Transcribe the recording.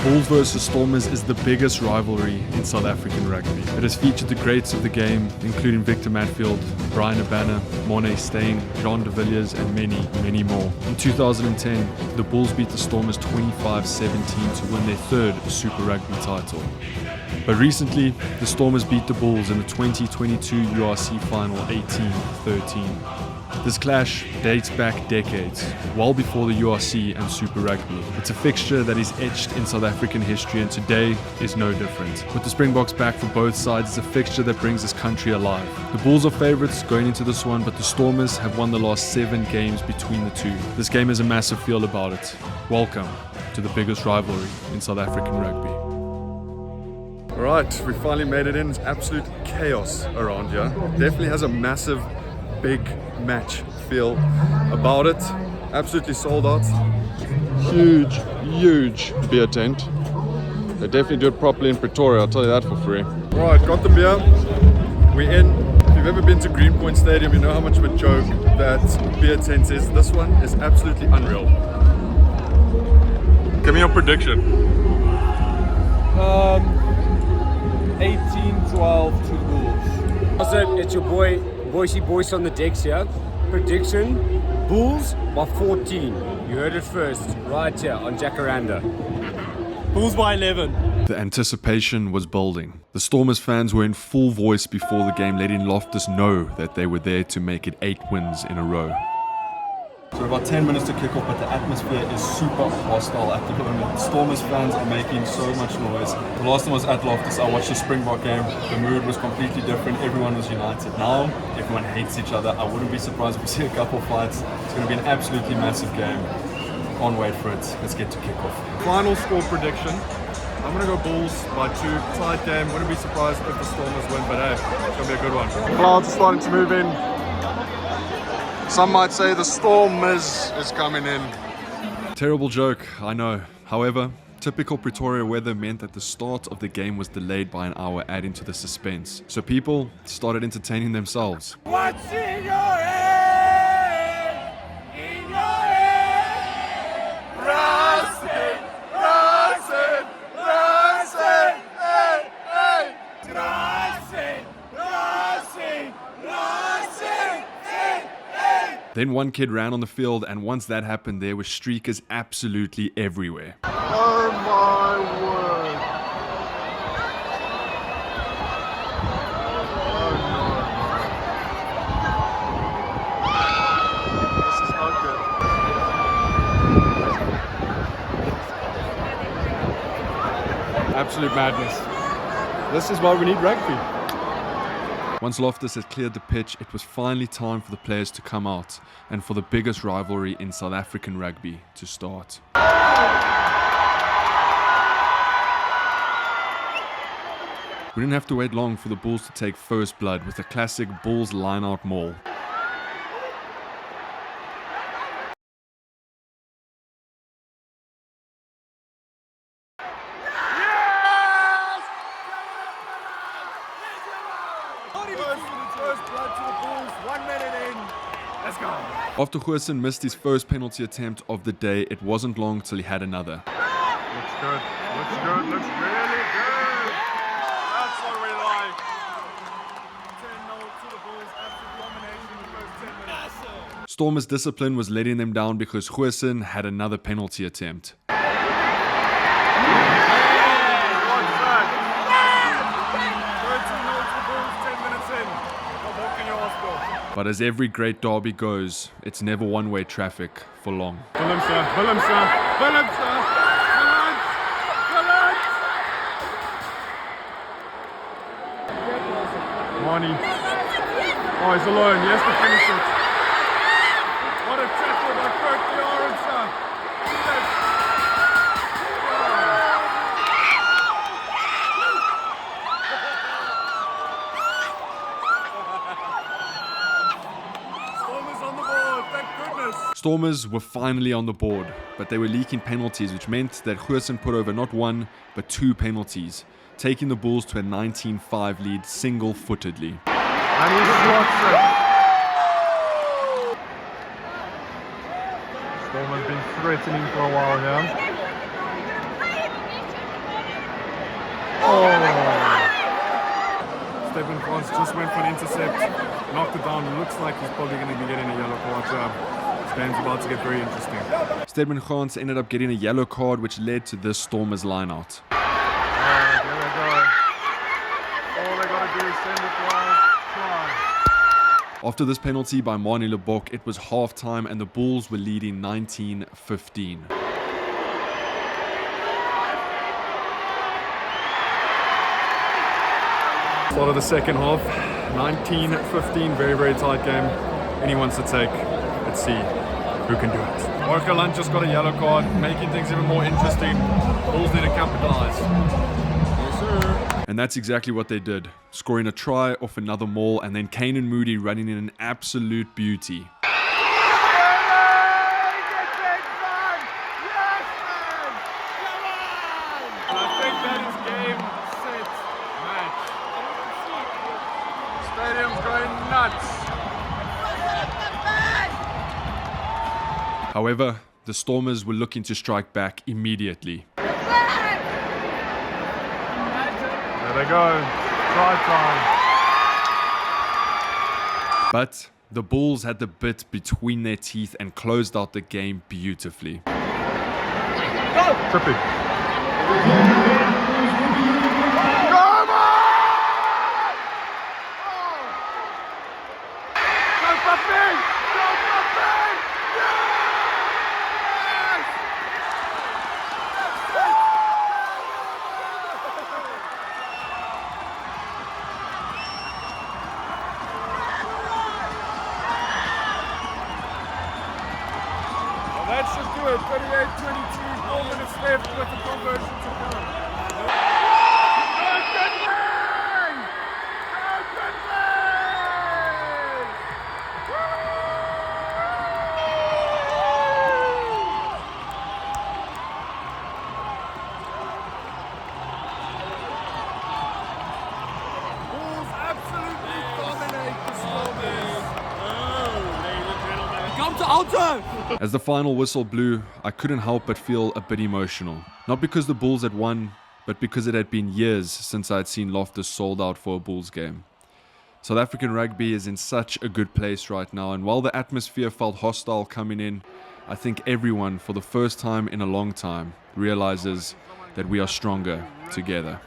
Bulls versus Stormers is the biggest rivalry in South African rugby. It has featured the greats of the game, including Victor Matfield, Brian Abana, Morne Steyn, Jean de Villiers, and many, many more. In 2010, the Bulls beat the Stormers 25-17 to win their third Super Rugby title. But recently, the Stormers beat the Bulls in the 2022 URC final 18-13. This clash dates back decades, well before the URC and Super Rugby. It's a fixture that is etched in South African history and today is no different. With the Springboks back for both sides, it's a fixture that brings this country alive. The Bulls are favourites going into this one, but the Stormers have won the last 7 games between the two. This game has a massive feel about it. Welcome to the biggest rivalry in South African rugby. Alright, we finally made it in. It's absolute chaos around here. Definitely has a massive, big match feel about it. Absolutely sold out. Huge beer tent. They definitely do it properly in Pretoria, I'll tell you that for free. Alright, got the beer. We're in. If you've ever been to Greenpoint Stadium, you know how much of a joke that beer tent is. This one is absolutely unreal. Give me your prediction. 18-12 to the Bulls. Also, it's your boy Boise on the decks here. Prediction, Bulls by 14. You heard it first, right here on Jacaranda. Bulls by 11. The anticipation was building. The Stormers fans were in full voice before the game, letting Loftus know that they were there to make it 8 wins in a row. So about 10 minutes to kick off, but the atmosphere is super hostile at the moment. Stormers fans are making so much noise. The last time I was at Loftus, I watched the Springbok game. The mood was completely different. Everyone was united. Now, everyone hates each other. I wouldn't be surprised if we see a couple fights. It's going to be an absolutely massive game. Can't wait for it. Let's get to kick off. Final score prediction. I'm going to go Bulls by 2. Tight game. Wouldn't be surprised if the Stormers win, but hey, it's going to be a good one. Clouds are starting to move in. Some might say the storm is coming in. Terrible joke, I know. However, typical Pretoria weather meant that the start of the game was delayed by an hour, adding to the suspense. So people started entertaining themselves. What's in your head? In your head? Rustin, hey, hey. Rustin, hey. Then one kid ran on the field, and once that happened, there were streakers absolutely everywhere. Oh my word. This is not good. Absolute madness. This is why we need rugby. Once Loftus had cleared the pitch, it was finally time for the players to come out and for the biggest rivalry in South African rugby to start. We didn't have to wait long for the Bulls to take first blood with a classic Bulls line-out maul. First blood to the Bulls, 1 minute in. Let's go. After Goosen missed his first penalty attempt of the day, it wasn't long till he had another. Looks good, looks good, looks really good. That's what we like. 10-0 to the Bulls, absolute domination in the first 10 minutes. Stormers' discipline was letting them down because Goosen had another penalty attempt. But as every great derby goes, it's never one-way traffic for long. Willem. Marnie. Oh, he's alone. He has to finish it. What a tackle by Kirk the Orange, sir. Stormers were finally on the board, but they were leaking penalties, which meant that Goosen put over not 1, but 2 penalties, taking the Bulls to a 19-5 lead single-footedly. And he slots it. Storm has been threatening for a while now. Stephen Kons just went for an intercept, knocked it down. Looks like he's probably going to be getting a yellow card. This game's about to get very interesting. Stedman Gans ended up getting a yellow card, which led to this Stormers lineout. There they go. All they got to do is send it wide. Try. After this penalty by Mani Lebok, it was half-time and the Bulls were leading 19-15. Start of the second half, 19-15, very, very tight game. Anyone's to take. Let's see who can do it. Orca Lunt just got a yellow card, making things even more interesting. Bulls need to capitalize. Yes, sir. And that's exactly what they did, scoring a try off another maul and then Kane and Moody running in an absolute beauty. I think that is game, set, match. Stadium's going nuts. However, the Stormers were looking to strike back immediately. There they go. Try time. But the Bulls had the bit between their teeth and closed out the game beautifully. Trippy. That should do it. 38-22, 4 minutes left with the conversion to come. Bulls absolutely dominate the Stormers. Come to Alto! As the final whistle blew, I couldn't help but feel a bit emotional. Not because the Bulls had won, but because it had been years since I had seen Loftus sold out for a Bulls game. South African rugby is in such a good place right now, and while the atmosphere felt hostile coming in, I think everyone, for the first time in a long time, realizes that we are stronger together.